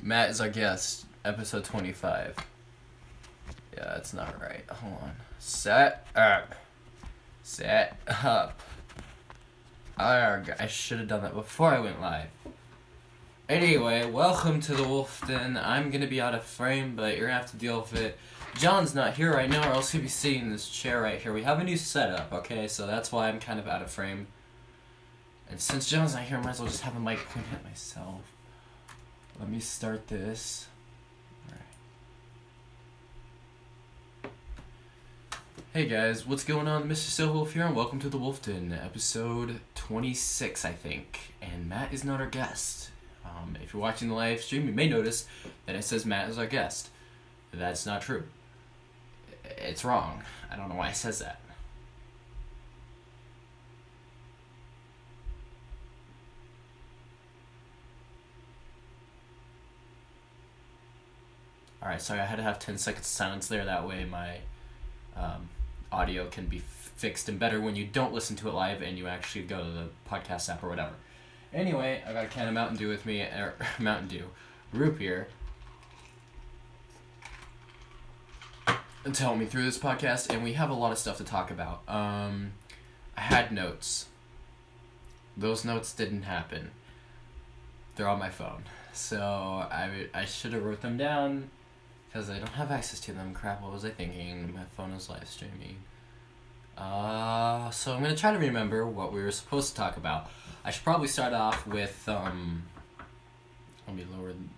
Matt is our guest, episode 25. Yeah, that's not right. Hold on. Set up. I should have done that before I went live. Anyway, welcome to the Wolf Den. I'm gonna be out of frame, but you're gonna have to deal with it. John's not here right now, or else he'd be sitting in this chair right here. We have a new setup, okay? So that's why I'm kind of out of frame. And since John's not here, I might as well just have a mic pointing at myself. Let me start this. Alright. Hey guys, what's going on? Mr.Silverwolf here, and welcome to the Wolf Den, episode 26, I think. And Matt is not our guest. If you're watching the live stream, you may notice that it says Matt is our guest. That's not true. It's wrong. I don't know why it says that. Alright, sorry, I had to have 10 seconds of silence there. That way my audio can be fixed and better when you don't listen to it live and you actually go to the podcast app or whatever. Anyway, I got a can of Mountain Dew with me, or Mountain Dew, root beer, to help me through this podcast, and we have a lot of stuff to talk about. I had notes. Those notes didn't happen. They're on my phone. So I should have wrote them down, because I don't have access to them. Crap, what was I thinking? My phone is live streaming. So I'm going to try to remember what we were supposed to talk about. I should probably start off with, let me lower, can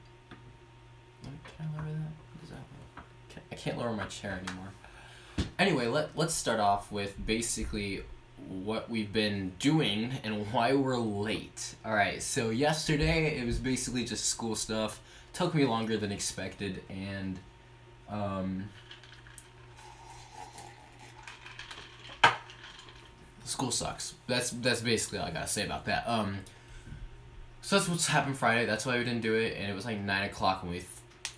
I lower that? Does that I can't lower my chair anymore. Anyway, let's start off with basically what we've been doing and why we're late. Alright, so yesterday it was basically just school stuff. Took me longer than expected, and school sucks. That's basically all I gotta say about that. So that's what's happened Friday. That's why we didn't do it, and it was like 9 o'clock when we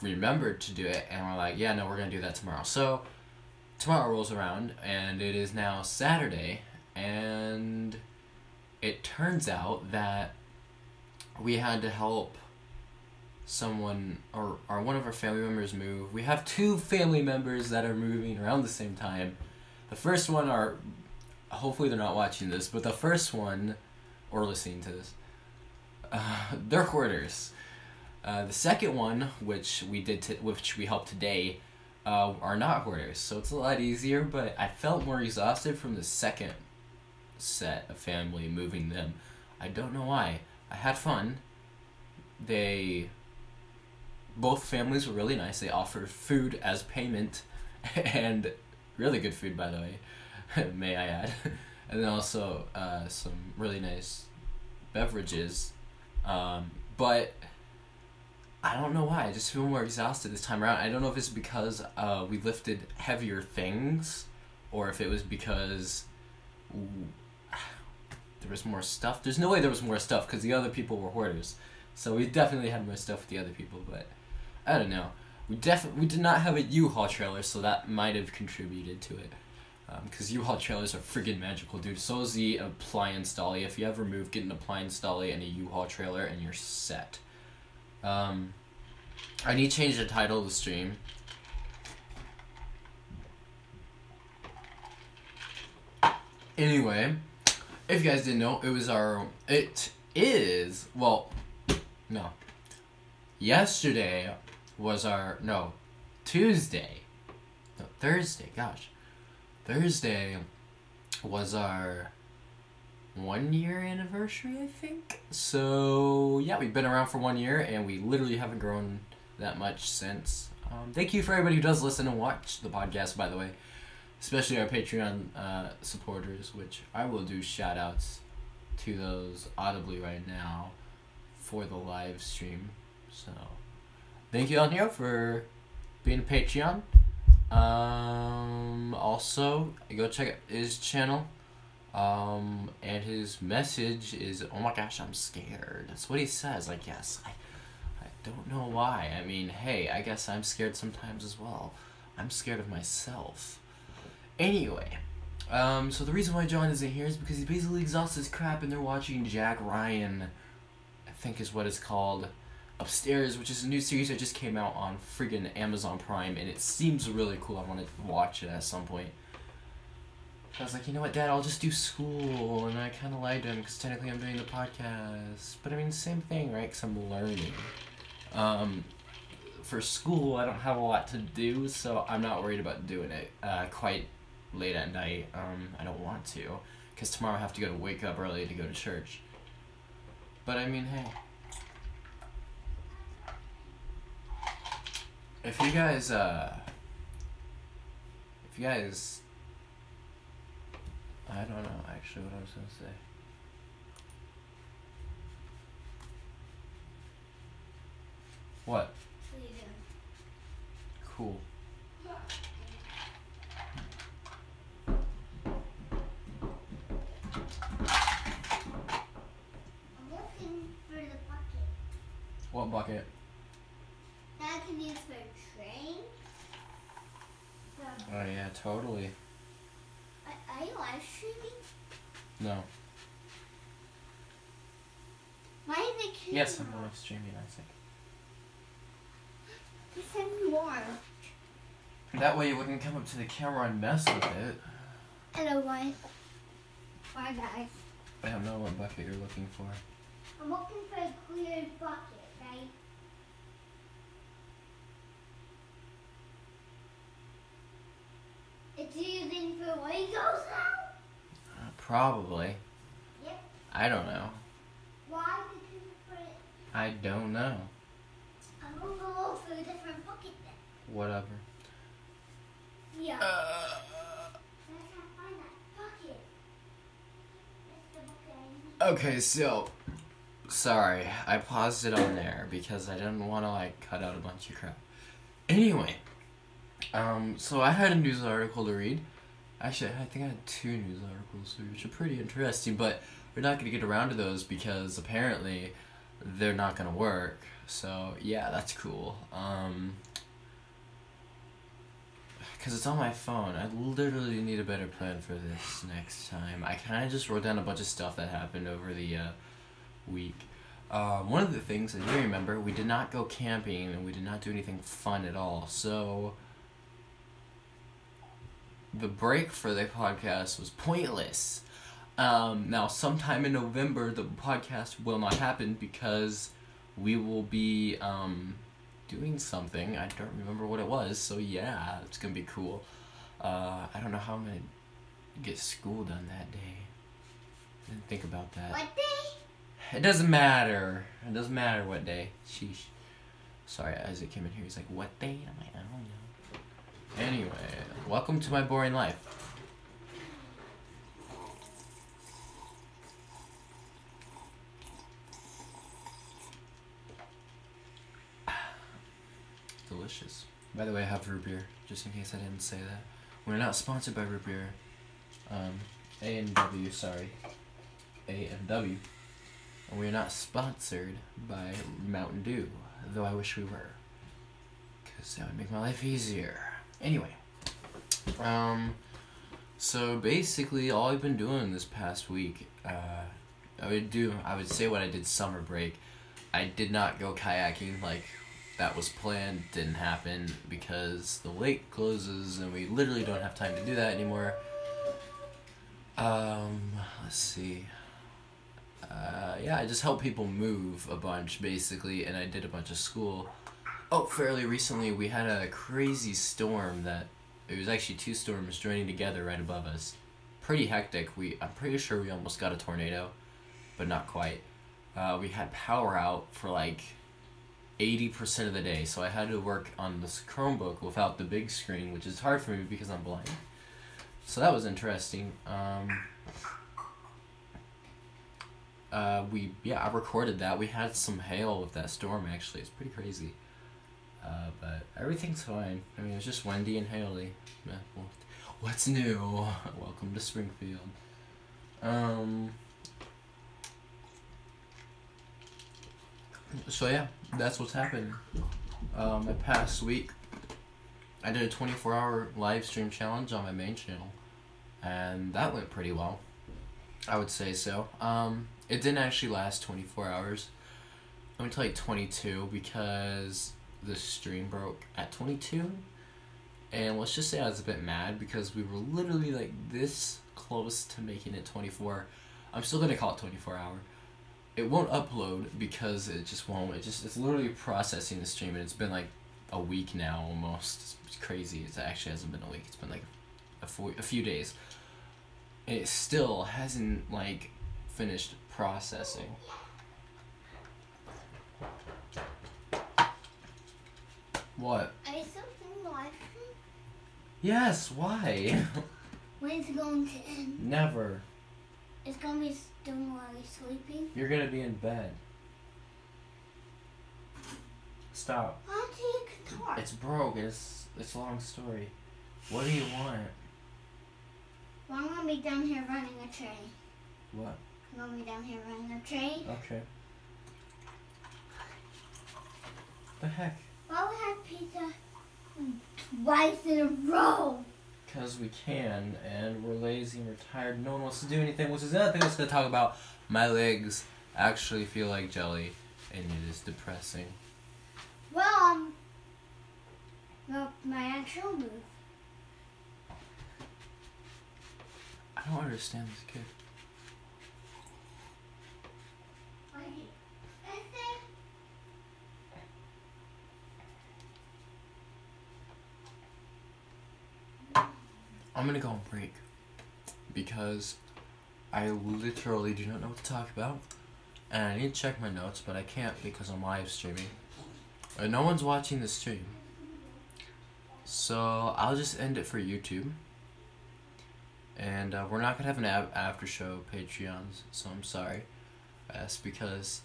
remembered to do it, and we're like, yeah, no, we're gonna do that tomorrow. So tomorrow rolls around, and it is now Saturday, and it turns out that we had to help someone, or one of our family members move. We have two family members that are moving around the same time. The first one are, hopefully they're not watching this, but the first one, or listening to this, they're hoarders. The second one, which we helped today, are not hoarders, so it's a lot easier, but I felt more exhausted from the second set of family moving them. I don't know why. I had fun. Both families were really nice. They offered food as payment, and really good food, by the way, may I add. And then also some really nice beverages. But I don't know why. I just feel more exhausted this time around. I don't know if it's because we lifted heavier things, or if it was because there was more stuff. There's no way there was more stuff, because the other people were hoarders. So we definitely had more stuff with the other people, but I don't know. We did not have a U-Haul trailer, so that might have contributed to it. Because U-Haul trailers are friggin' magical, dude. So is the appliance dolly. If you ever move, get an appliance dolly and a U-Haul trailer, and you're set. I need to change the title of the stream. Anyway, if you guys didn't know, Thursday was our 1 year anniversary, I think. So yeah, we've been around for 1 year, and we literally haven't grown that much since. Thank you for everybody who does listen and watch the podcast, by the way, especially our Patreon supporters, which I will do shout outs to those audibly right now for the live stream. So thank you, Antonio, for being a Patreon. Also, go check out his channel. And his message is, oh my gosh, I'm scared. That's what he says, I guess. I don't know why. I mean, hey, I guess I'm scared sometimes as well. I'm scared of myself. Anyway, so the reason why John isn't here is because he's basically exhausted as crap, and they're watching Jack Ryan, I think is what it's called. Upstairs, which is a new series that just came out on friggin' Amazon Prime, and it seems really cool. I want to watch it at some point. I was like, you know what, Dad, I'll just do school, and I kind of lied to him, because technically I'm doing the podcast. But I mean, same thing, right, because I'm learning. For school, I don't have a lot to do, so I'm not worried about doing it quite late at night. I don't want to, because tomorrow I have to wake up early to go to church. But I mean, hey. If you guys, I don't know actually what I was gonna say. What? What are you doing? Cool. I'm looking for the bucket. What bucket? That I can use for a train. Oh yeah, totally. Are you live streaming? No. Why is it camera? Yes, I'm live streaming, I think. You said you are. That way you wouldn't come up to the camera and mess with it. Hello, guys. Bye, guys. I don't know what bucket you're looking for. I'm looking for a clear bucket, right? It's using for Legos now? Probably. Yep. I don't know. Why did you put it? I don't know. I'm gonna go look for a different bucket then. Whatever. Yeah. I can't find that bucket. That's the bucket I need. Okay, so sorry, I paused it on there because I didn't want to cut out a bunch of crap. Anyway, so I had a news article to read. Actually, I think I had 2 news articles, which are pretty interesting, but we're not going to get around to those because apparently they're not going to work. So yeah, that's cool. Because it's on my phone. I literally need a better plan for this next time. I kind of just wrote down a bunch of stuff that happened over the week. One of the things I do remember, we did not go camping and we did not do anything fun at all. So the break for the podcast was pointless. Now, sometime in November, the podcast will not happen because we will be doing something. I don't remember what it was, so yeah, it's gonna be cool. I don't know how I'm gonna get school done that day. I didn't think about that. What day? It doesn't matter. It doesn't matter what day. Sheesh. Sorry, Isaac came in here. He's like, what day? I'm like, I don't know. Anyway, welcome to my boring life. Delicious. By the way, I have root beer, just in case I didn't say that. We're not sponsored by root beer. A&W, sorry. A&W. And we're not sponsored by Mountain Dew, though I wish we were. Because that would make my life easier. Anyway. So basically all I've been doing this past week, I would say what I did summer break. I did not go kayaking like that was planned, didn't happen because the lake closes and we literally don't have time to do that anymore. Let's see. Yeah, I just helped people move a bunch basically, and I did a bunch of school. Oh, fairly recently we had a crazy storm that, it was actually 2 storms joining together right above us. Pretty hectic. I'm pretty sure we almost got a tornado, but not quite. We had power out for 80% of the day, so I had to work on this Chromebook without the big screen, which is hard for me because I'm blind. So that was interesting. I recorded that. We had some hail with that storm, actually. It's pretty crazy. But everything's fine. I mean, it's just windy and haily. What's new? Welcome to Springfield. So yeah, that's what's happened. My past week, I did a 24-hour live stream challenge on my main channel, and that went pretty well. I would say so. It didn't actually last 24 hours. I went to like 22 because the stream broke at 22. And let's just say I was a bit mad because we were literally like this close to making it 24. I'm still gonna call it 24-hour. It won't upload because it just won't. It's literally processing the stream, and it's been like a week now almost. It's crazy. It actually hasn't been a week. It's been like a few days. And it still hasn't like finished processing. What? Is something live? Yes, why? When's it going to end? Never. It's going to be still while you're sleeping? You're gonna be in bed. Stop. Why don't you guitar? It's broke. It's a long story. What do you want? Well, I'm going to be down here running a train. What? I'm going to be down here running a train. Okay. The heck? Why we have pizza twice in a row? Because we can, and we're lazy and we're tired. No one wants to do anything, which is another thing I was going to talk about. My legs actually feel like jelly, and it is depressing. Well, my actual move. I don't understand this kid. I'm gonna go on break because I literally do not know what to talk about, and I need to check my notes, but I can't because I'm live streaming and no one's watching the stream, so I'll just end it for YouTube. And we're not gonna have an after show Patreons, so I'm sorry. That's because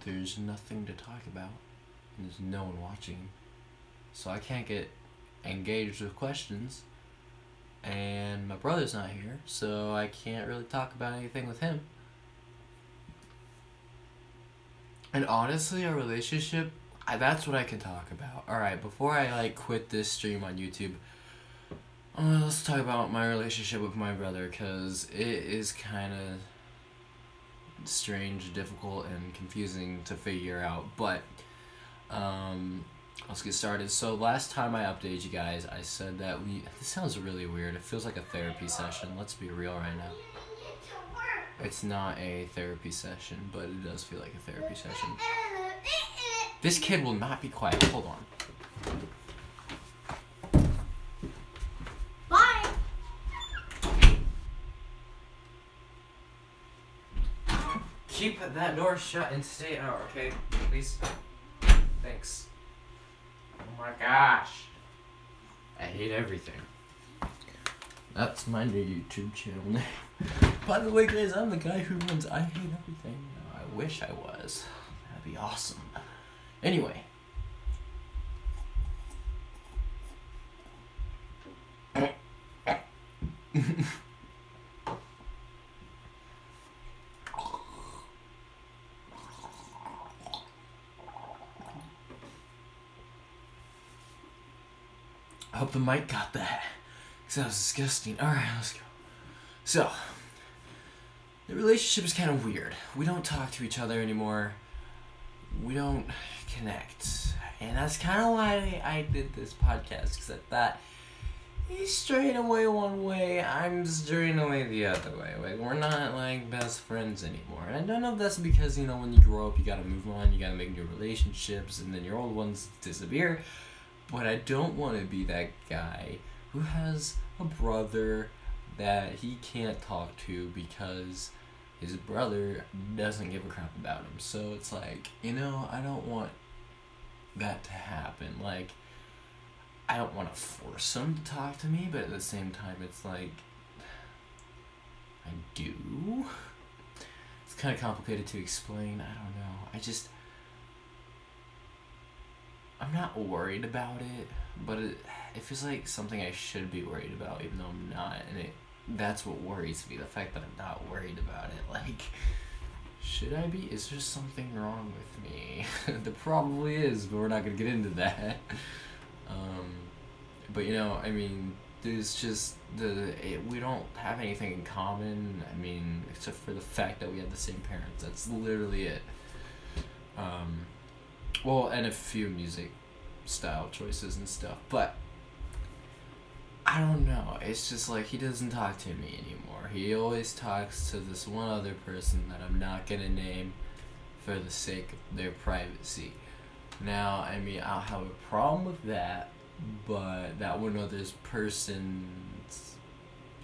there's nothing to talk about and there's no one watching, so I can't get engaged with questions, and my brother's not here, so I can't really talk about anything with him. And honestly, our relationship, that's what I can talk about. Alright, before I like quit this stream on YouTube, let's talk about my relationship with my brother, because it is kind of strange, difficult, and confusing to figure out, but let's get started. So last time I updated you guys, I said that this sounds really weird. It feels like a therapy session. Let's be real right now. It's not a therapy session, but it does feel like a therapy session. This kid will not be quiet. Hold on. Bye. Keep that door shut and stay out, okay? Please? Thanks. Oh my gosh. I hate everything. That's my new YouTube channel name. By the way, guys, I'm the guy who runs I Hate Everything. I wish I was. That'd be awesome. Anyway. I hope the mic got that. Because that was disgusting. Alright, let's go. So, the relationship is kind of weird. We don't talk to each other anymore. We don't connect. And that's kind of why I did this podcast. Because I thought, he's straying away one way, I'm straying away the other way. Like, we're not, like, best friends anymore. And I don't know if that's because, you know, when you grow up, you gotta move on, you gotta make new relationships, and then your old ones disappear. But I don't want to be that guy who has a brother that he can't talk to because his brother doesn't give a crap about him. So it's like, you know, I don't want that to happen. Like, I don't want to force him to talk to me, but at the same time, it's like, I do. It's kind of complicated to explain. I don't know. I'm not worried about it, but it feels like something I should be worried about, even though I'm not, and that's what worries me, the fact that I'm not worried about it. Like, should I be? Is there something wrong with me? There probably is, but we're not going to get into that. But, you know, I mean, there's just we don't have anything in common. I mean, except for the fact that we have the same parents. That's literally it. Well, and a few music style choices and stuff, but I don't know. It's just like he doesn't talk to me anymore. He always talks to this one other person that I'm not gonna name for the sake of their privacy. Now, I mean, I'll have a problem with that, but that one other person,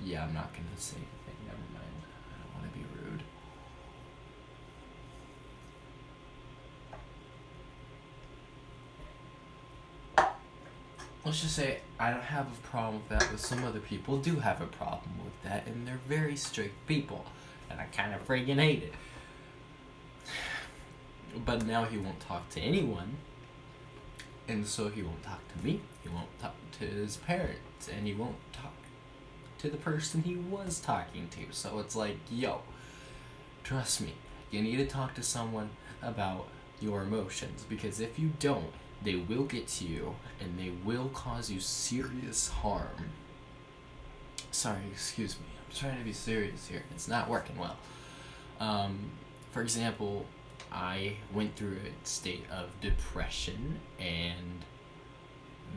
yeah, I'm not gonna say anything. Never mind. I don't want to be rude. Let's just say I don't have a problem with that, but some other people do have a problem with that, and they're very strict people, and I kind of freaking hate it. But now he won't talk to anyone, and so he won't talk to me, he won't talk to his parents, and he won't talk to the person he was talking to. So it's like, yo, trust me, you need to talk to someone about your emotions, because if you don't, they will get to you, and they will cause you serious harm. Sorry, excuse me. I'm trying to be serious here. It's not working well. For example, I went through a state of depression, and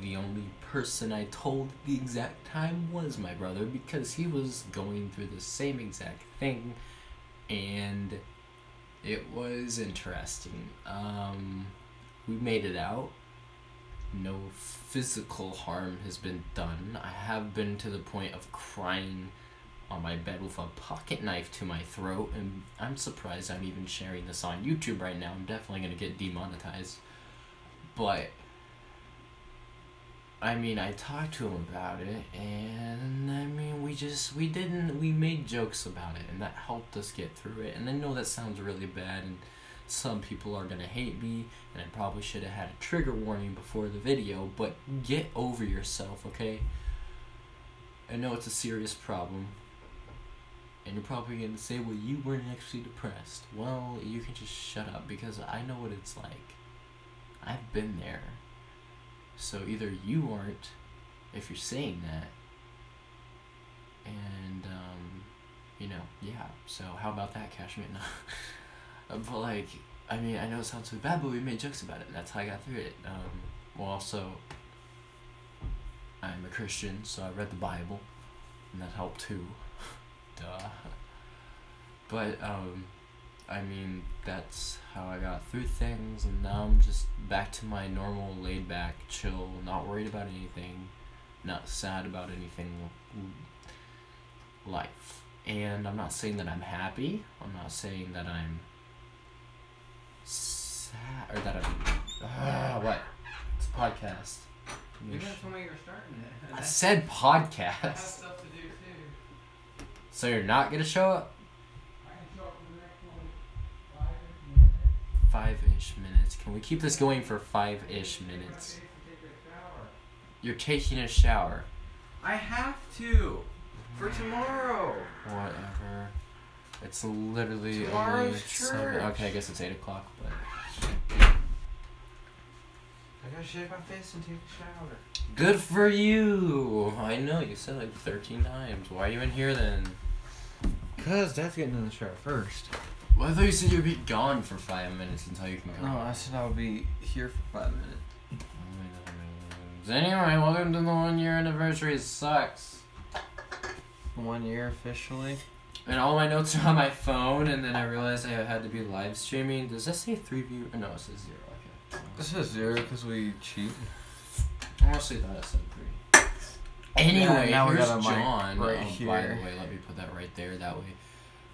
the only person I told the exact time was my brother, because he was going through the same exact thing, and it was interesting. We made it out. No physical harm has been done. I have been to the point of crying on my bed with a pocket knife to my throat, and I'm surprised I'm even sharing this on YouTube right now. I'm definitely going to get demonetized. But, I mean, I talked to him about it, and I mean, we made jokes about it, and that helped us get through it. And I know that sounds really bad, and some people are going to hate me, and I probably should have had a trigger warning before the video, but get over yourself, okay? I know it's a serious problem, and you're probably going to say, well, you weren't actually depressed. Well, you can just shut up, because I know what it's like. I've been there. So either you aren't, if you're saying that, and, you know, yeah. So how about that, Cashmere? No. But, like, I mean, I know it sounds so bad, but we made jokes about it, and that's how I got through it. Well, also, I'm a Christian, so I read the Bible, and that helped too. Duh. But, I mean, that's how I got through things, and now I'm just back to my normal, laid-back, chill, not worried about anything, not sad about anything, life. And I'm not saying that I'm happy, I'm not saying that I'm sad, or that I'm, what? It's a podcast. You guys told me you were starting it. I said podcast. I have stuff to do too. So you're not gonna show up? I can show up for the next one. 5-ish minutes. 5-ish minutes. Can we keep this going for 5-ish minutes? You're taking a shower. I have to. For tomorrow. Whatever. It's literally Tomorrow's only church. 7. Okay, I guess it's 8 o'clock, but I gotta shave my face and take a shower. good for you. I know, you said like 13 times. Why are you in here then? Cause Dad's getting in the shower first. Well, I thought you said you'd be gone for 5 minutes until you can come. No, I said I would be here for 5 minutes. Anyway, welcome to the 1-year anniversary. It sucks. 1 year officially. And all my notes are on my phone, and then I realized I had to be live streaming. Does that say 3 viewers? No, it says 0. Okay. This is 0 because we cheat. I honestly thought it said 3. Anyway, now we here's got a mic John. right By here. the way, let me put that right there. That way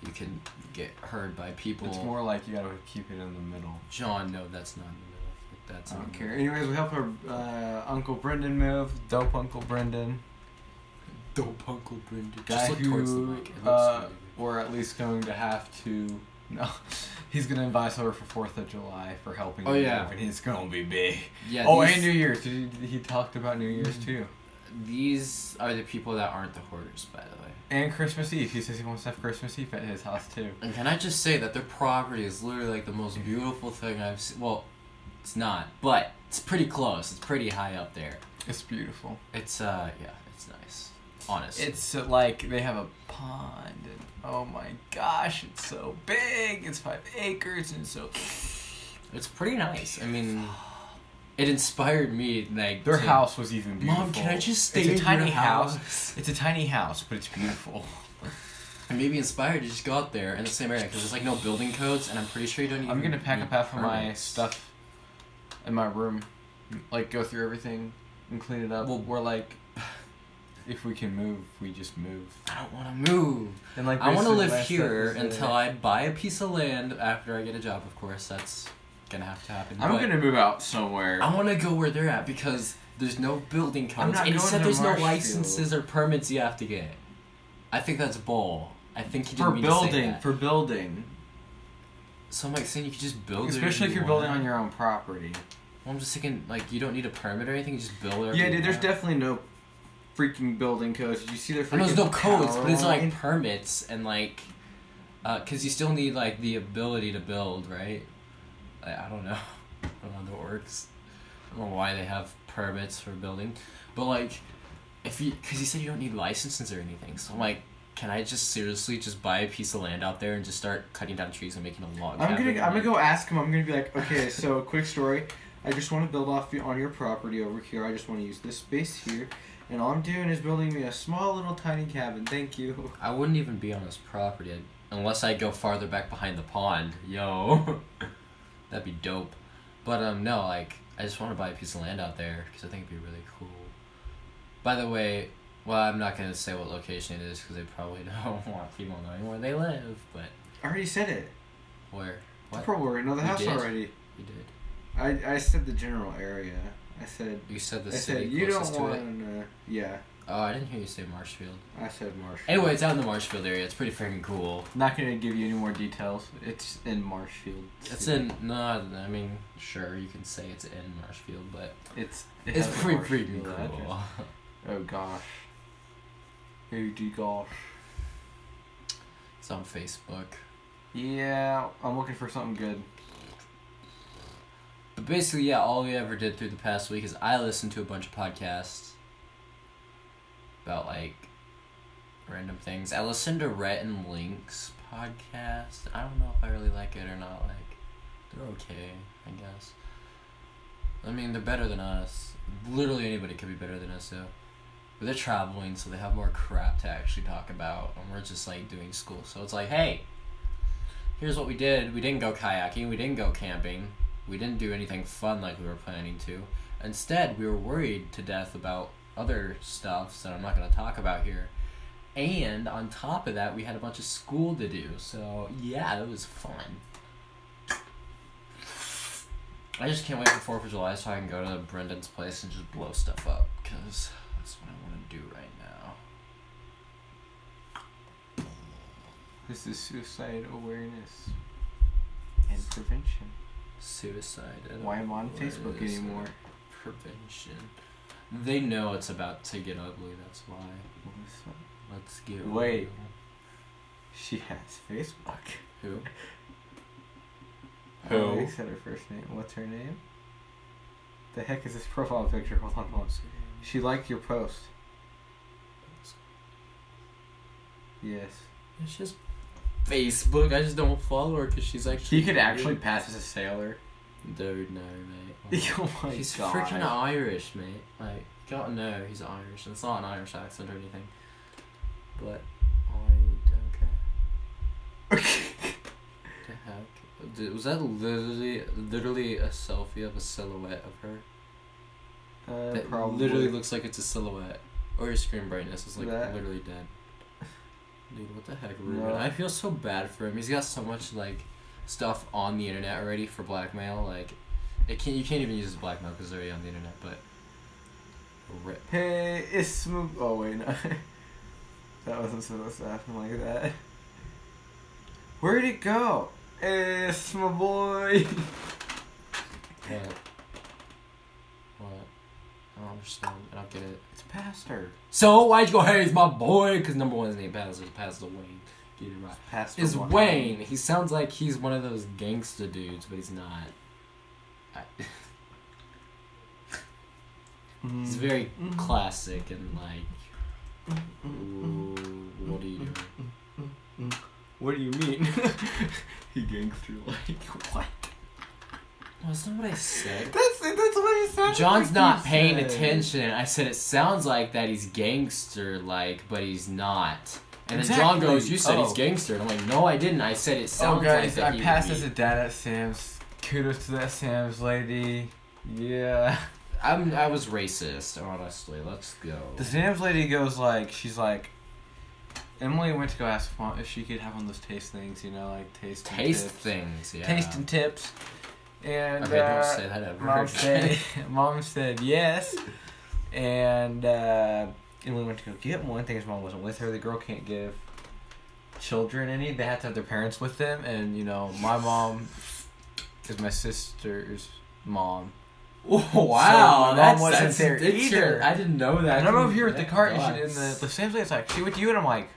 you can get heard by people. It's more like you gotta keep it in the middle. John, no, that's not in the middle. That's I in don't the care. middle. Anyways, we helped our Uncle Brendan move. Dope Uncle Brendan. Dope Uncle Brendan. Guy Just look towards the who mic. It looks really good. we're at least going to have to. No, he's gonna invite us over for 4th of July for helping. Oh, him yeah. move, and it's gonna be big. Yeah. Oh, these, and New Year's. He talked about New Year's too. These are the people that aren't the hoarders, by the way. And Christmas Eve. He says he wants to have Christmas Eve at his house too. And can I just say that their property is literally like the most beautiful thing I've seen. Well, it's not, but it's pretty close. It's pretty high up there. It's beautiful. It's yeah, It's nice. Honestly. It's like they have a pond, and oh my gosh, it's so big. It's 5 acres, and so it's pretty nice. I mean, it inspired me. Like their house was even beautiful. Mom, can I just stay It's a in tiny your house? It's a tiny house, but it's beautiful. And maybe inspired to just go out there in the same area because there's like no building codes, and I'm pretty sure you don't. I'm gonna pack need up half of my permits. stuff in my room, like go through everything and clean it up. Well, we're like, if we can move, we just move. I don't want to move. And like, I want to basically live my stuff here is until there. I buy a piece of land after I get a job. Of course, that's gonna have to happen. I'm But gonna move out somewhere. I want to go where they're at because there's no building codes, not and you going said to there's no Marshfield. licenses or permits you have to get. I think that's bull. I think he didn't For mean to say building, that. for building. So I'm like saying you could just build it. Especially if you're building on your own property. Well, I'm just thinking like you don't need a permit or anything. You just build it. Yeah, dude, there's definitely no freaking building codes. Did you see their freaking And there's no codes, power but it's like line? permits and like, cause you still need like the ability to build, right? I don't know. I don't know how that works. I don't know why they have permits for building, but like, cause you said you don't need licenses or anything, so I'm like, can I just seriously just buy a piece of land out there and just start cutting down trees and making a log cabin? I'm gonna go ask him. I'm gonna be like, okay, so quick story. I just want to build on your property over here. I just want to use this space here, and all I'm doing is building me a small little tiny cabin. Thank you. I wouldn't even be on his property unless I go farther back behind the pond. Yo, that'd be dope. But no, like I just want to buy a piece of land out there because I think it'd be really cool. By the way, well, I'm not gonna say what location it is because they probably don't want people knowing where they live. But I already said it. where? What? Bro, we know the You house did? already. You did. I said the general area. I said. You said the I city said you don't closest to it. want to. Yeah. Oh, I didn't hear you say Marshfield. I said Marshfield. Anyway, it's out in the Marshfield area. It's pretty freaking cool. Not gonna give you any more details. It's in Marshfield. It's in no, I mean, sure you can say it's in Marshfield, but It's it's has a pretty Marshfield freaking cool. address. Oh gosh. Oh gosh. It's on Facebook. Yeah, I'm looking for something good. But basically, yeah, all we ever did through the past week is I listened to a bunch of podcasts about, like, random things. I listened to Rhett and Link's podcast. I don't know if I really like it or not. Like, they're okay, I guess. I mean, they're better than us. Literally anybody could be better than us, though. But they're traveling, so they have more crap to actually talk about. And we're just, like, doing school. So it's like, hey, here's what we did. We didn't go kayaking. We didn't go camping. We didn't do anything fun like we were planning to. Instead, we were worried to death about other stuff that I'm not going to talk about here. And on top of that, we had a bunch of school to do. So, yeah, it was fun. I just can't wait for 4th of July so I can go to Brendan's place and just blow stuff up. Because that's what I want to do right now. This is suicide awareness and prevention. Suicide. Why am I on Facebook awareness and anymore? Prevention. They know it's about to get ugly, that's why. Let's get Wait. real. She has Facebook. Who? I already said her first name. What's her name? The heck is this profile picture? Hold on. She liked your post. Yes. It's just Facebook. I just don't follow her because she's actually. He could actually pass as a sailor. Dude, no, mate. Oh my He's god. freaking Irish, mate. Like, God, no, he's Irish. It's not an Irish accent or anything. But I don't care. The heck? Dude, was that literally a selfie of a silhouette of her? That Probably. literally looks like it's a silhouette. Or your screen brightness is like That- literally dead. Dude, what the heck, Ruben? No. I feel so bad for him. He's got so much like stuff on the internet already for blackmail. Like, you can't even use it as blackmail because they're already on the internet. But rip. Hey, it's smooth. Oh wait, no. That wasn't supposed to happen like that. Where'd it go? It's my boy. What? What? I don't understand. I don't get it. It's Pastor. So why'd you go? Hey, it's my boy. Because number one, his name Pastor. Pastor Wayne. Get it right. Pastor Is one. Wayne. He sounds like he's one of those gangster dudes, but he's not. He's very classic and like Ooh, what are you doing? What do you mean? He gangster like what? Well, that's not what I said. That's what it sounds John's like not you paying said. attention. I said it sounds like that he's gangster like, but he's not. And then John Exactly. goes, "You said he's Oh. gangster." And I'm like, "No, I didn't. I said it sounds Oh guys, like that." I he passed would as be." a dad at Sam's. Kudos to that Sam's lady. Yeah. I was racist, honestly. Let's go. The Sam's lady goes like, she's like, Emily went to go ask Mom if she could have one of those taste things, you know, like taste and Taste tips. things, yeah. Taste and tips. And Okay, don't say that ever. Mom said yes. And Emily went to go get one. Thing his mom wasn't with her. The girl can't give children any. They have to have their parents with them. And you know, my mom is my sister's mom. Oh, So wow, my mom wasn't there either. I didn't know that. And I'm over here with the cart, and Nuts. the Sam's lady's like, "She with you?" And I'm like,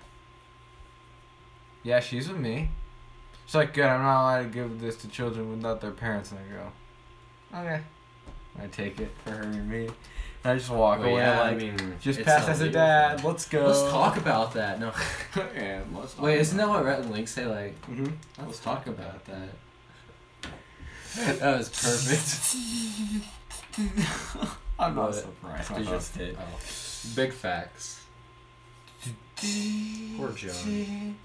"Yeah, she's with me." She's like, "Good, I'm not allowed to give this to children without their parents." And I go, "Okay." I take it for her and me. And I just walk Well, away yeah, like, I mean, just it's pass not as a legal, dad. but- Let's go. Let's talk about that. No. Yeah, let's talk. Wait, isn't that what Rhett and Link say? Like, Mm-hmm. let's talk about that. That was perfect. I'm not What? surprised. Did I you- just it. Oh. Big facts. Poor John.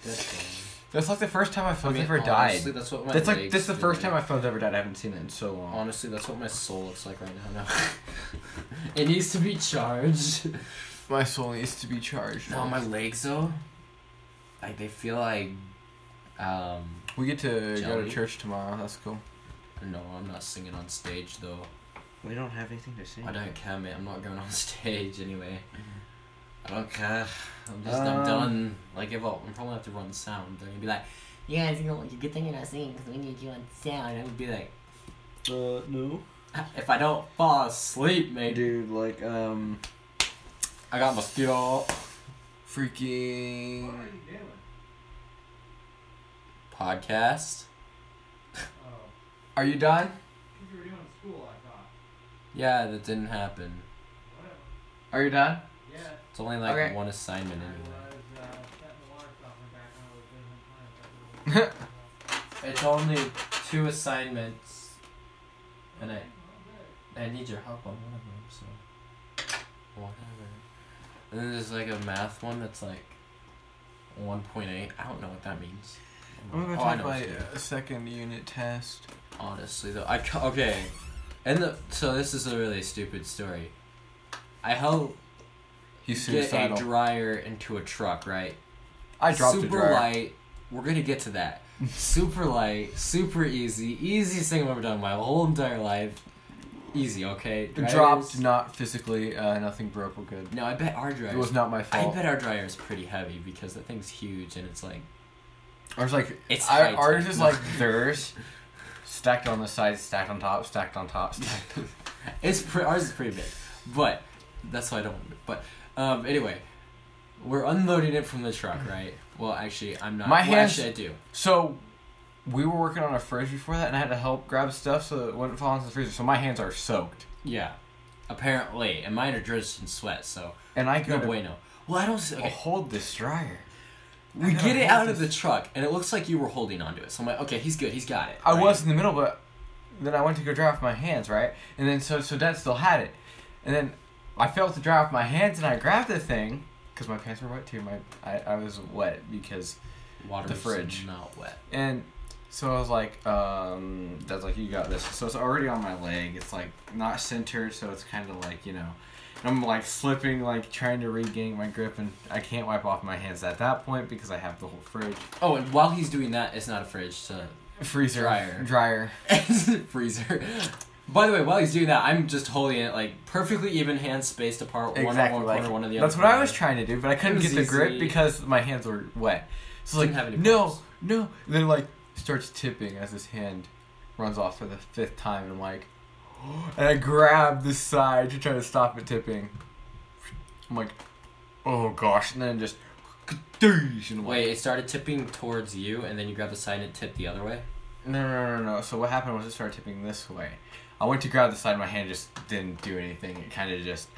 That's like the first time my phone's ever honestly, died. that's what my That's like legs this is the feel first like. time my phone's ever died. I haven't seen it in so long. Honestly, that's what my soul looks like right now. No. It needs to be charged. My soul needs to be charged. No, my legs though, like they feel like, We get to go Jelly? to church tomorrow. That's cool. no, I'm not singing on stage though. We don't have anything to sing. I don't care, mate. I'm not going on stage anyway. I don't care. I'm done. Like, give up. I'm probably gonna have to run sound. They're gonna be like, "You guys, good thing you're not singing because we need you on sound." I would be like, No. if I don't fall asleep, mate. Dude, like, I got mosquito. freaking. Podcast. Are you done? You were doing school, I thought. Yeah, that didn't happen. Whatever. Are you done? Yeah. It's only like Okay. one assignment I anyway. was setting the water softener back when I was visiting clients. It's only 2 assignments, and I need your help on one of them, so whatever. And then there's like a math one that's like 1.8. I don't know what that means. I'm gonna Oh, I take know my what you mean. second unit test. Honestly though, okay, and so this is a really stupid story. I helped He's get a suicidal. dryer into a truck, right? I dropped super the dryer. light. We're gonna get to that. Super light, super easy, easiest thing I've ever done in my whole entire life. Easy, okay. Dryers- Dropped, not physically. Nothing broke. We're good. No, I bet our dryer. It was not my I fault. bet our dryer is pretty heavy because that thing's huge and it's like Ours like it's high ours tech. is like theirs, stacked on the sides, stacked on top, stacked on top. ours is pretty big, but that's why I don't. But anyway, we're unloading it from the truck, right? Well, actually, I'm not. My well, hands- actually, I do. So, we were working on a fridge before that, and I had to help grab stuff so that it wouldn't fall into the freezer. So my hands are soaked, Yeah, apparently, and mine are drenched in sweat. So and I no could bueno. Well, I don't. Okay, hold this dryer. we gotta get it hold out of this. the truck, and it looks like you were holding onto it. So I'm like, okay, he's good. He's got it. I right? was in the middle, but then I went to go dry off my hands, right? And then so Dad still had it, and then I failed to dry off my hands, and I grabbed the thing because my pants were wet too. I was wet because Water the was fridge. not wet. And so I was like, Dad's like, you got this. So it's already on my leg. It's like not centered, so it's kind of like, you know. And I'm like slipping, like trying to regain my grip, and I can't wipe off my hands at that point because I have the whole fridge. Oh, and while he's doing that, it's not a fridge, it's a Freezer. Dryer. freezer. By the way, while he's doing that, I'm just holding it like perfectly even hands spaced apart, one on one corner, one on the other. That's what I was trying to do, but I couldn't It get was the grip easy. because my hands were wet. So Didn't like, have any no, problems. no. And then like starts tipping as his hand runs off for the 5th time, and I'm like, and I grab the side to try to stop it tipping. I'm like, oh gosh, and then just, and I'm Wait, like, it started tipping towards you, and then you grabbed the side and it tipped the other way? no. So what happened was it started tipping this way. I went to grab the side, my hand just didn't do anything. It kind of just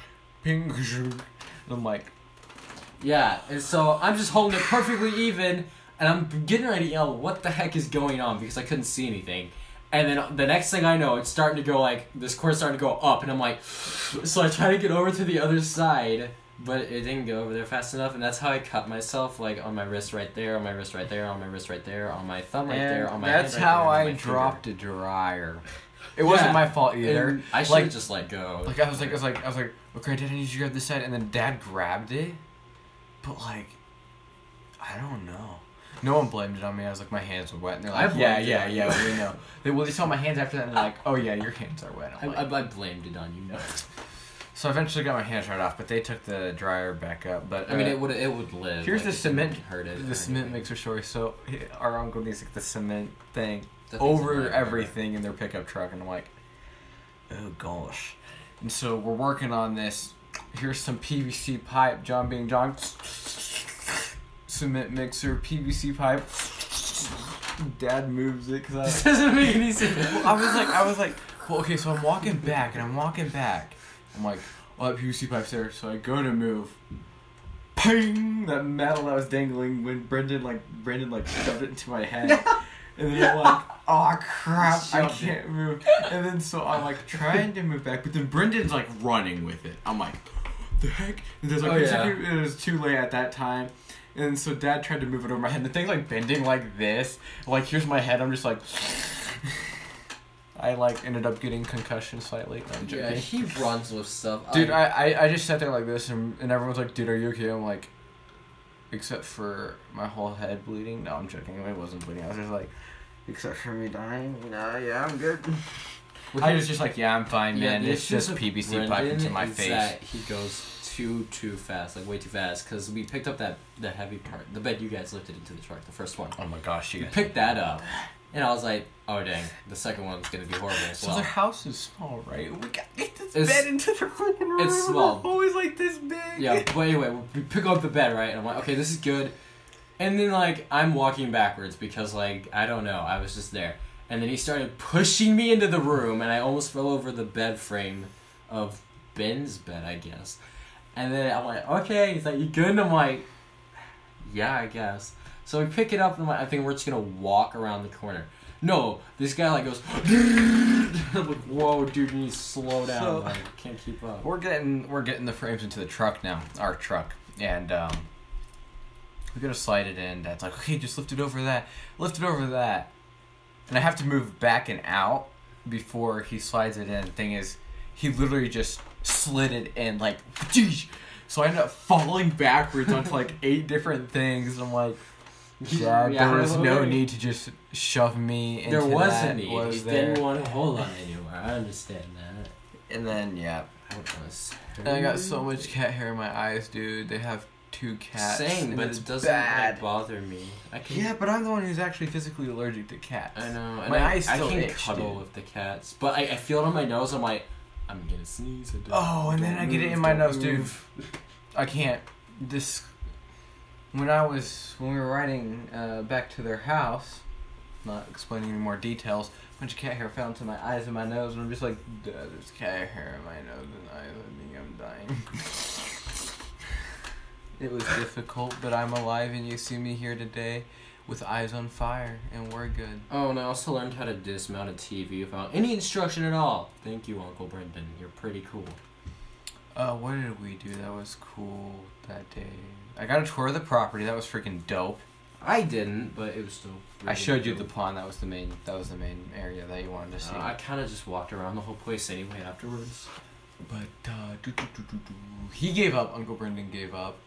ping, and I'm like, Yeah, and so I'm just holding it perfectly even, and I'm getting ready to yell, what the heck is going on? Because I couldn't see anything. And then the next thing I know, it's starting to go like, this cord's starting to go up, and I'm like, so I try to get over to the other side, but it didn't go over there fast enough, and that's how I cut myself, like on my wrist right there, on my wrist right there, on my wrist right there, on my thumb right there, on my hand that's right how there, on I my dropped finger. a dryer. It wasn't my fault either. And I should have just let go. Like I was like, okay, Dad, I need you to grab this side, and then Dad grabbed it, but like, I don't know. No one blamed it on me. I was like, my hands were wet, and they're like, yeah, we know. They saw my hands after that, and they're like, oh yeah, your hands are wet. I blamed it on you, no. So I eventually got my hands right off, but they took the dryer back up. But I mean, it would live. Here's like, the cement. Hurt it. The cement mixer story. So our uncle needs like the cement thing That thing's over a nightmare. everything in their pickup truck, and I'm like, oh gosh. And so we're working on this. Here's some PVC pipe. John being John. Cement mixer, PVC pipe. Dad moves it because This doesn't make any sense. well, I was like, well, okay, so I'm walking back. I'm like, oh, that PVC pipe's there. So I go to move. Ping! That metal that was dangling when Brendan shoved it into my head. And then I'm like, oh crap, I can't move. And then so I'm like trying to move back, but then Brendan's like running with it. I'm like, the heck? And there's like, it was too late at that time. And so Dad tried to move it over my head. And the thing's like bending like this. Like here's my head. I'm just like, I like ended up getting concussion slightly. No, I'm joking. Yeah, he runs with stuff. Dude, I just sat there like this, and everyone's like, dude, are you okay? I'm like, except for my whole head bleeding. No, I'm joking. It wasn't bleeding. I was just like, except for me dying. No, yeah, I'm good. I was just like, yeah, I'm fine, man. It's just PVC pipe into my face. That he goes too fast, like way too fast, because we picked up the heavy part, the bed you guys lifted into the truck, the first one. Oh my gosh, you picked that up, and I was like, oh dang, the second one's gonna be horrible as well. So their house is small, right? We got this bed into the freaking room. It's small. Always like this big. Yeah, but anyway, we pick up the bed, right? And I'm like, okay, this is good. And then like I'm walking backwards because like I don't know, I was just there. And then he started pushing me into the room, and I almost fell over the bed frame of Ben's bed, I guess. And then I'm like, okay. He's like, you good? And I'm like, yeah, I guess. So we pick it up, and I'm like, I think we're just gonna walk around the corner. No, this guy like goes. I'm like, whoa, dude, you need to slow down. So, like, can't keep up. We're getting the frames into the truck now, our truck, and we gotta slide it in. Dad's like, okay, just lift it over that, and I have to move back and out before he slides it in. Thing is, he literally just slid it in like, geez. So I ended up falling backwards onto like 8 different things. I'm like, Dad, there was no need to just shove me into that. There was a need. Was he there. didn't want to hold on anywhere. I understand that. And then, yeah. And I got so much cat hair in my eyes, dude. They have 2 cats. Same, but it doesn't like, bother me. Yeah, but I'm the one who's actually physically allergic to cats. I know. And my eyes still I can itch, cuddle dude. with the cats. But I feel it on my nose. I'm like, I'm gonna sneeze. And then I get it in my nose, dude. I can't. When we were riding back to their house, not explaining any more details, a bunch of cat hair fell into my eyes and my nose, and I'm just like, Dad, there's cat hair in my nose and eyes. I think I'm dying. It was difficult, but I'm alive, and you see me here today with eyes on fire, and we're good. Oh, and I also learned how to dismount a TV without any instruction at all. Thank you, Uncle Brendan. You're pretty cool. What did we do that was cool that day? I got a tour of the property. That was freaking dope. I didn't, but it was still. Really I showed you dope. the pond. That was the main area that you wanted to see. I kind of just walked around the whole place anyway afterwards. But he gave up. Uncle Brendan gave up.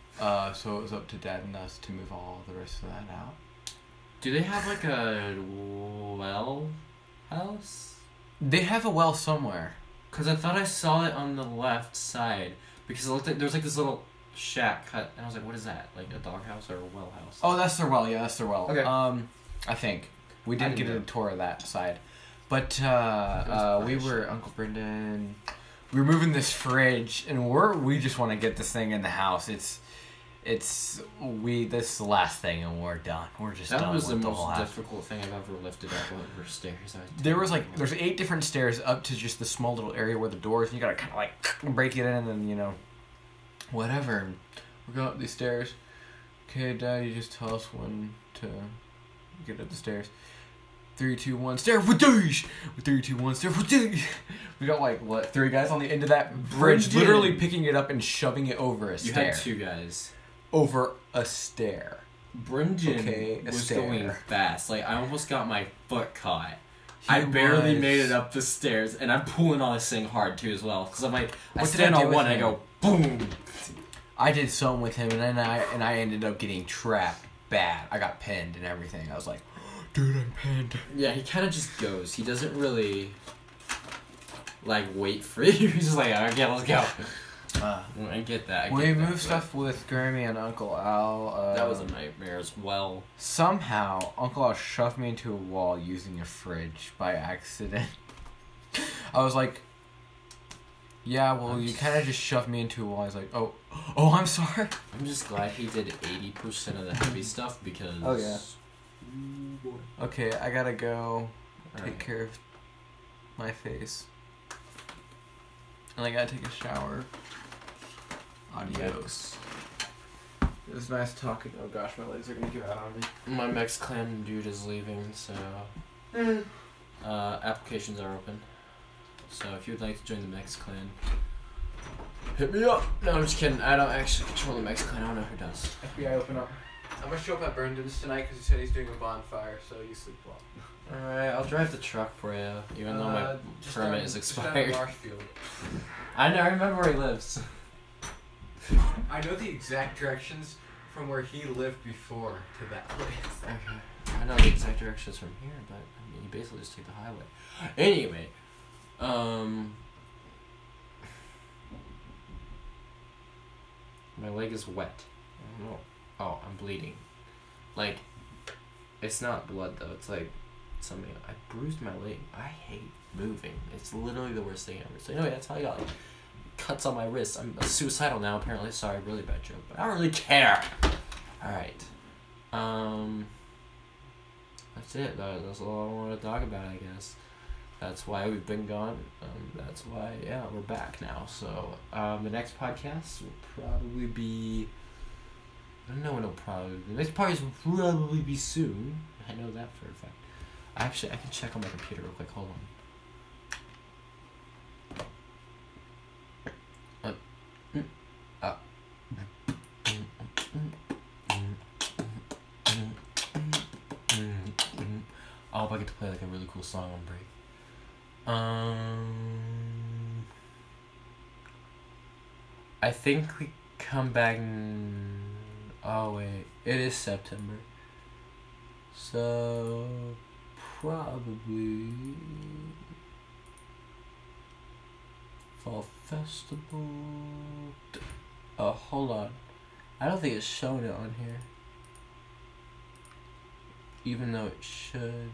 So it was up to Dad and us to move all the rest of that out. Do they have like a well house? They have a well somewhere. Because I thought I saw it on the left side. Because it looked like there was like this little shack cut. And I was like, what is that? Like a doghouse or a well house? Oh, that's their well. Yeah, that's their well. Okay. I think. We didn't get a tour of that side. But we were, Uncle Brendan, we were moving this fridge, and we just want to get this thing in the house. This is the last thing, and we're done. We're just done with the whole house. That was the most difficult thing I've ever lifted up over stairs. There's 8 different stairs up to just the small little area where the door is, and you gotta kind of like break it in, and then, whatever. we're going up these stairs. Okay, Daddy, just tell us when to get up the stairs. 3, 2, 1, stair. 3, 2, 1, stair. We got like what? 3 guys on the end of that bridge, Bridget. literally picking it up and shoving it over a You stair. had 2 guys. Over a stair. Brendan Okay, a was stair. going fast. Like, I almost got my foot caught. He I barely was- made it up the stairs, and I'm pulling on this thing hard too as well. Because I'm like, I What did stand I do on with one and I him? go boom. I did some with him, and then I ended up getting trapped bad. I got pinned and everything. I was like, dude, I'm pinned. Yeah, he kind of just goes. He doesn't really like wait for you. He's just like, okay, let's go. I get that. We moved stuff with Grammy and Uncle Al. That was a nightmare as well. Somehow, Uncle Al shoved me into a wall using a fridge by accident. I was like, yeah, well, you kind of just shoved me into a wall. I was like, oh, I'm sorry. I'm just glad he did 80% of the heavy stuff because. Oh, yeah. Ooh, boy. Okay, I gotta go take Alright. care of my face. And I gotta take a shower. Adios. It was nice talking. Oh gosh, my legs are gonna give out on me. My Mex Clan dude is leaving, so. Applications are open. So if you'd like to join the Mex Clan, hit me up. No, I'm just kidding. I don't actually control the Mex Clan. I don't know who does. FBI, open up. I'm gonna show up at Brendan's tonight because he said he's doing a bonfire, so you sleep well. Alright, I'll drive the truck for you, even though my permit is expired. Marshfield. I know, I remember where he lives. I know the exact directions from where he lived before to that place. Okay. I know the exact directions from here, but I mean, you basically just take the highway. Anyway, my leg is wet. I don't know. Oh, I'm bleeding. Like, it's not blood though. It's like something. I bruised my leg. I hate moving. It's literally the worst thing ever. So anyway, that's how I got like cuts on my wrists. I'm suicidal now. Apparently, sorry, really bad joke, but I don't really care. All right. That's it. That's all I want to talk about, I guess. That's why we've been gone. That's why, yeah, we're back now. So, the next podcast will probably be. I don't know when it'll probably be. The next podcast will probably be soon. I know that for a fact. Actually, I can check on my computer real quick. Hold on. I hope I get to play like a really cool song on break. I think we come back. Oh wait, it is September. So probably fall festival. Oh, hold on. I don't think it's showing it on here. Even though it should.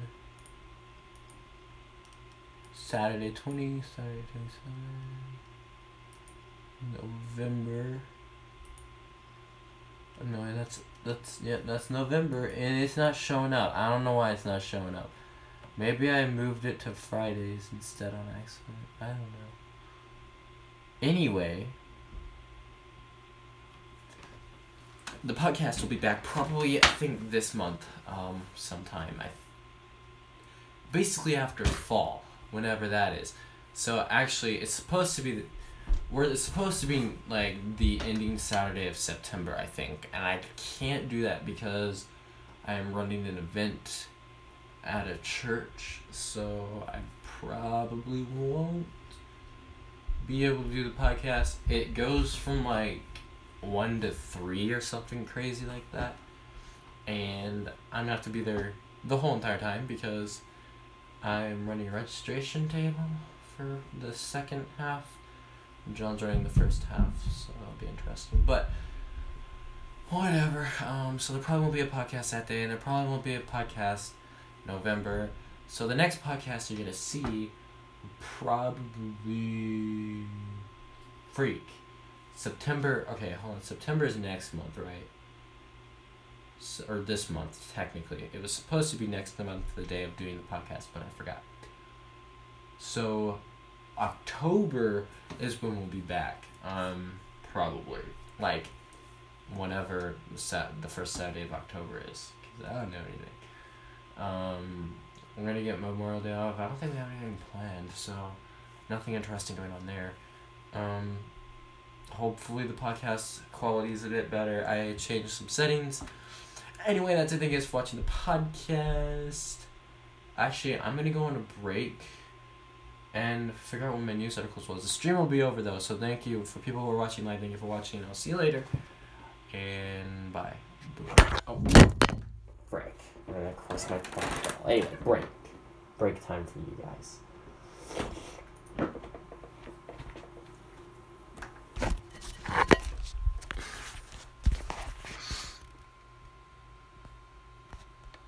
Saturday 27. November. No, that's November, and it's not showing up. I don't know why it's not showing up. Maybe I moved it to Fridays instead on accident. I don't know. Anyway, the podcast will be back probably, I think, this month, sometime. Basically after fall, whenever that is. So actually, it's supposed to be like the ending Saturday of September, I think, and I can't do that because I am running an event at a church, so I probably won't be able to do the podcast. It goes from like 1 to 3 or something crazy like that, and I'm gonna have to be there the whole entire time because I'm running a registration table for the second half. John's running the first half, so that'll be interesting. But whatever. So there probably won't be a podcast that day, and there probably won't be a podcast November. So the next podcast you're gonna see probably Freak. September. Okay, hold on. September is next month, right? So, or this month, technically. It was supposed to be next month, the day of doing the podcast, but I forgot. So October is when we'll be back. Probably. Like, whenever the first Saturday of October is, because I don't know anything. I'm gonna get Memorial Day off. I don't think we have anything planned, so nothing interesting going on there. Hopefully the podcast quality is a bit better. I changed some settings. Anyway, that's it. Thank you guys for watching the podcast. Actually, I'm gonna go on a break and figure out what my news articles was. The stream will be over though, so thank you for people who are watching live. Thank you for watching. I'll see you later, and bye. Oh, break. I'm gonna close my phone. Anyway, break time for you guys.